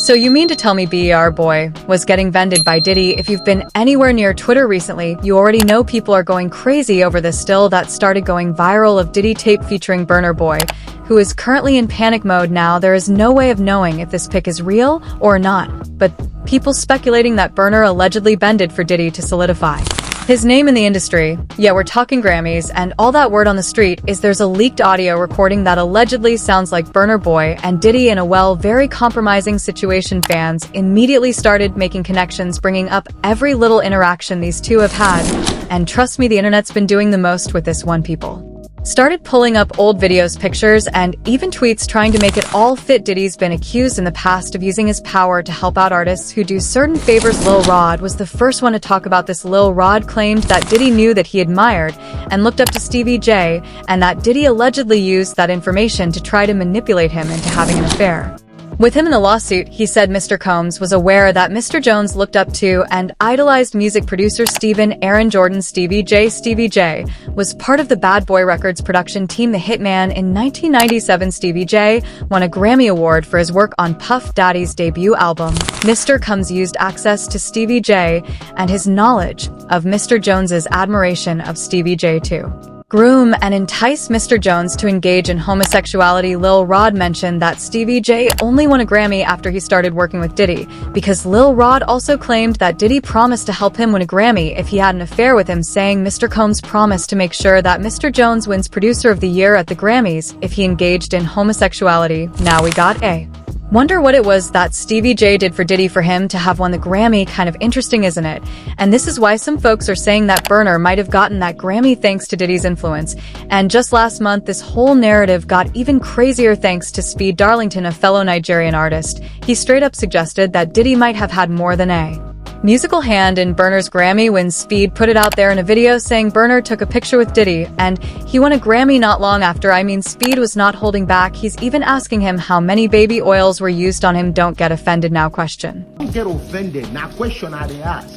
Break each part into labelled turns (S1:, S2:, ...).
S1: So you mean to tell me Burna Boy was getting vended by Diddy? If you've been anywhere near Twitter recently, you already know people are going crazy over this still that started going viral of Diddy tape featuring Burna Boy, who is currently in panic mode now. There is no way of knowing if this pic is real or not, but people speculating that Burna allegedly bended for Diddy to solidify his name in the industry. Yeah, we're talking Grammys, and all that word on the street is there's a leaked audio recording that allegedly sounds like Burna Boy and Diddy in a very compromising situation. Fans immediately started making connections, bringing up every little interaction these two have had, and trust me, the internet's been doing the most with this one. People started pulling up old videos, pictures, and even tweets trying to make it all fit. Diddy's been accused in the past of using his power to help out artists who do certain favors. Lil Rod was the first one to talk about this. Lil Rod claimed that Diddy knew that he admired and looked up to Stevie J, and that Diddy allegedly used that information to try to manipulate him into having an affair with him. In the lawsuit, he said Mr. Combs was aware that Mr. Jones looked up to and idolized music producer Stephen Aaron Jordan. Stevie J was part of the Bad Boy Records production team. The Hitman in 1997, Stevie J won a Grammy Award for his work on Puff Daddy's debut album. Mr. Combs used access to Stevie J and his knowledge of Mr. Jones's admiration of Stevie J to groom and entice Mr. Jones to engage in homosexuality. Lil Rod mentioned that Stevie J only won a Grammy after he started working with Diddy, because Lil Rod also claimed that Diddy promised to help him win a Grammy if he had an affair with him, saying Mr. Combs promised to make sure that Mr. Jones wins Producer of the Year at the Grammys if he engaged in homosexuality. Now we got a wonder what it was that Stevie J did for Diddy for him to have won the Grammy. Kind of interesting, isn't it? And this is why some folks are saying that Burna might have gotten that Grammy thanks to Diddy's influence. And just last month, this whole narrative got even crazier thanks to Speed Darlington, a fellow Nigerian artist. He straight up suggested that Diddy might have had more than a musical hand in Burna's Grammy when Speed put it out there in a video saying Burna took a picture with Diddy and he won a Grammy not long after. I mean, Speed was not holding back. He's even asking him how many baby oils were used on him. Don't get offended now. Question.
S2: Don't get offended. Now question I they ask.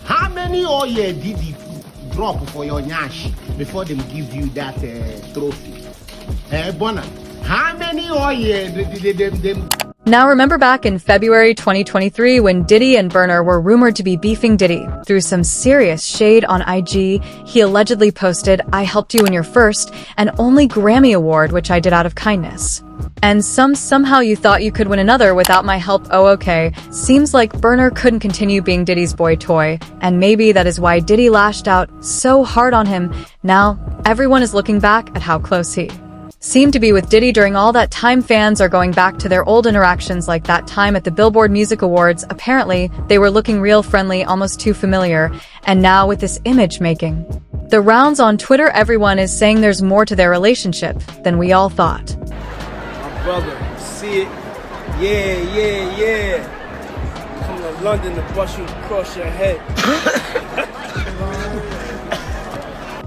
S2: How many oil did you drop for your nyash before they give you that trophy? Burna, how many oil did they
S1: Now remember back in February 2023 when Diddy and Burna were rumored to be beefing. Diddy threw some serious shade on IG. He allegedly posted, "I helped you win your first and only Grammy award, which I did out of kindness. And somehow you thought you could win another without my help. Oh, okay." Seems like Burna couldn't continue being Diddy's boy toy, and maybe that is why Diddy lashed out so hard on him. Now everyone is looking back at how close he seemed to be with Diddy during all that time. Fans are going back to their old interactions, like that time at the Billboard Music Awards. Apparently, they were looking real friendly, almost too familiar. And now with this image making the rounds on Twitter, everyone is saying there's more to their relationship than we all thought.
S3: My brother, see it? Yeah. Come to London to bust you across your head.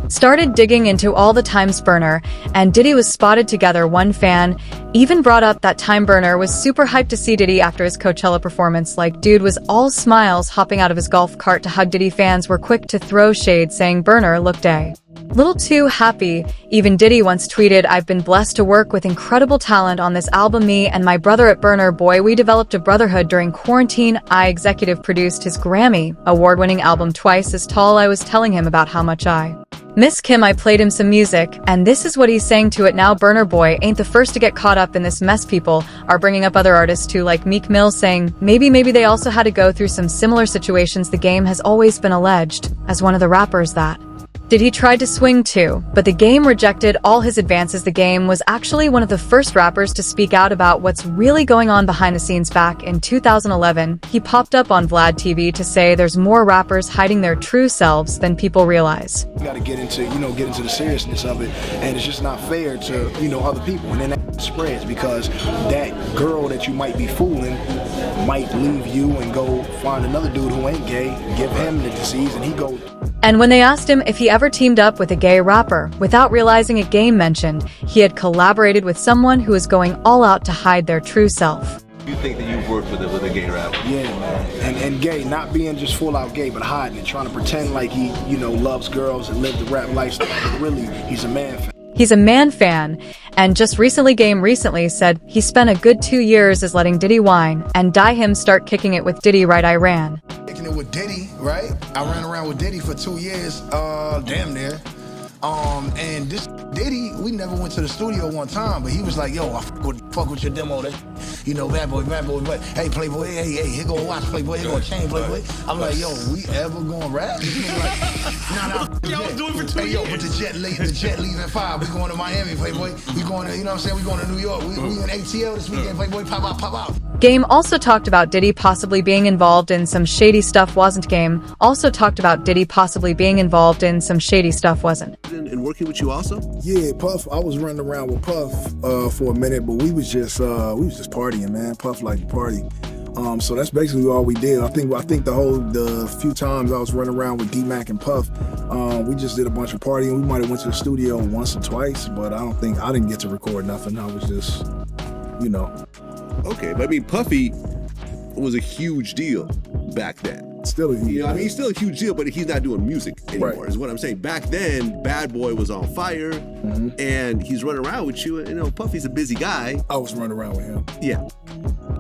S1: Started digging into all the times Burna and Diddy was spotted together. One fan even brought up that time Burna was super hyped to see Diddy after his Coachella performance. Like, dude was all smiles, hopping out of his golf cart to hug Diddy. Fans were quick to throw shade, saying Burna looked a little too happy. Even Diddy once tweeted, "I've been blessed to work with incredible talent on this album. Me and my brother at Burna Boy, we developed a brotherhood during quarantine. I executive produced his Grammy award-winning album Twice as Tall. I was telling him about how much I miss Kim. I played him some music, and this is what he's saying to it now." Burna Boy ain't the first to get caught up in this mess. People are bringing up other artists too, like Meek Mill, saying maybe they also had to go through some similar situations. The Game has always been alleged as one of the rappers that Diddy tried to swing too, but the Game rejected all his advances. The Game was actually one of the first rappers to speak out about what's really going on behind the scenes. Back in 2011, he popped up on Vlad TV to say there's more rappers hiding their true selves than people realize.
S4: You gotta get into the seriousness of it, and it's just not fair to, other people. And then that spreads because that girl that you might be fooling might leave you and go find another dude who ain't gay, give him the disease, and he go.
S1: And when they asked him if he ever teamed up with a gay rapper, without realizing it, Game mentioned he had collaborated with someone who was going all out to hide their true self.
S5: You think that you've worked with a gay rapper?
S4: Yeah, man. And gay, not being just full out gay, but hiding it, trying to pretend like he, loves girls and live the rap lifestyle. But really, he's a man fan.
S1: He's a man fan, And just recently Game recently said he spent a good 2 years as letting Diddy whine and die him start kicking it with Diddy right I ran.
S4: Kicking it with Diddy, right? I ran around with Diddy for 2 years, damn near. And this Diddy, we never went to the studio one time, but he was like, yo, I fuck with your demo. That, you know, bad boy, but hey, Playboy, hey, here go a watch, Playboy, here go a chain, Playboy. I'm like, yo, we ever gonna rap? He was like, nah, yo, do it for 2 years. Yo, but the jet leaves at 5. We going to Miami, Playboy. We going to, you know what I'm saying? We going to New York. We in ATL this weekend, Playboy, pop out.
S1: Game also talked about Diddy possibly being involved in some shady stuff wasn't. Game also talked about Diddy possibly being involved in some shady stuff wasn't.
S5: And working with you also?
S4: Yeah, Puff. I was running around with Puff for a minute, but we was just partying, man. Puff liked to party. So that's basically all we did. I think the few times I was running around with D-Mac and Puff, we just did a bunch of partying. We might have went to the studio once or twice, but I didn't get to record nothing. I was just, you know.
S5: Okay, but I mean, Puffy was a huge deal back then.
S4: Still a huge deal.
S5: I mean, he's still a huge deal, but he's not doing music anymore,
S4: right,
S5: is what I'm saying. Back then, Bad Boy was on fire, and he's running around with you. And, you know, Puffy's a busy guy.
S4: I was running around with him.
S5: Yeah.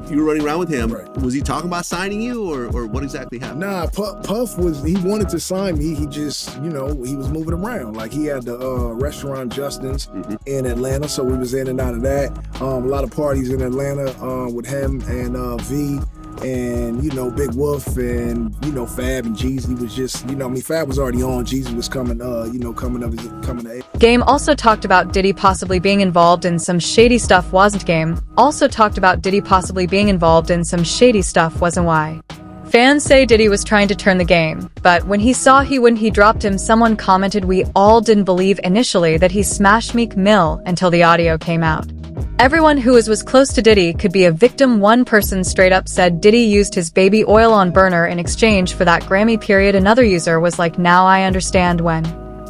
S5: You were running around with him.
S4: Right.
S5: Was he talking about signing you, or what exactly happened?
S4: Nah, Puff he wanted to sign me. He just, you know, he was moving around. Like, he had the restaurant Justin's in Atlanta, so we was in and out of that. A lot of parties in Atlanta with him and V. And, you know, Big Wolf and, you know, Fab and Jeezy was just, you know, I mean, Fab was already on. Jeezy was coming to
S1: Game also talked about Diddy possibly being involved in some shady stuff wasn't. Game also talked about Diddy possibly being involved in some shady stuff wasn't. Why? Fans say Diddy was trying to turn the game, but when he saw he dropped him, someone commented we all didn't believe initially that he smashed Meek Mill until the audio came out. Everyone who was close to Diddy could be a victim. One person straight up said Diddy used his baby oil on Burner in exchange for that Grammy period. Another user was like, now I understand when.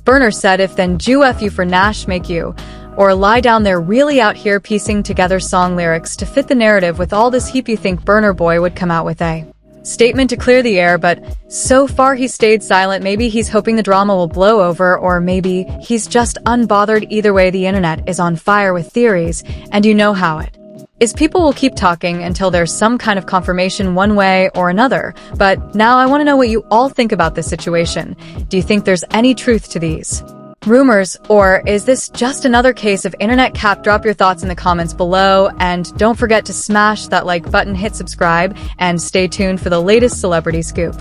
S1: Burner said if then Jew F you for Nash make you, or lie down there really out here piecing together song lyrics to fit the narrative with all this heap. You think Burna Boy would come out with a statement to clear the air, but so far he stayed silent. Maybe he's hoping the drama will blow over, or maybe he's just unbothered. Either way, the internet is on fire with theories, and you know how it is. People will keep talking until there's some kind of confirmation one way or another. But now I want to know what you all think about this situation. Do you think there's any truth to these rumors, or is this just another case of internet cap? Drop your thoughts in the comments below, and don't forget to smash that like button, hit subscribe, and stay tuned for the latest celebrity scoop.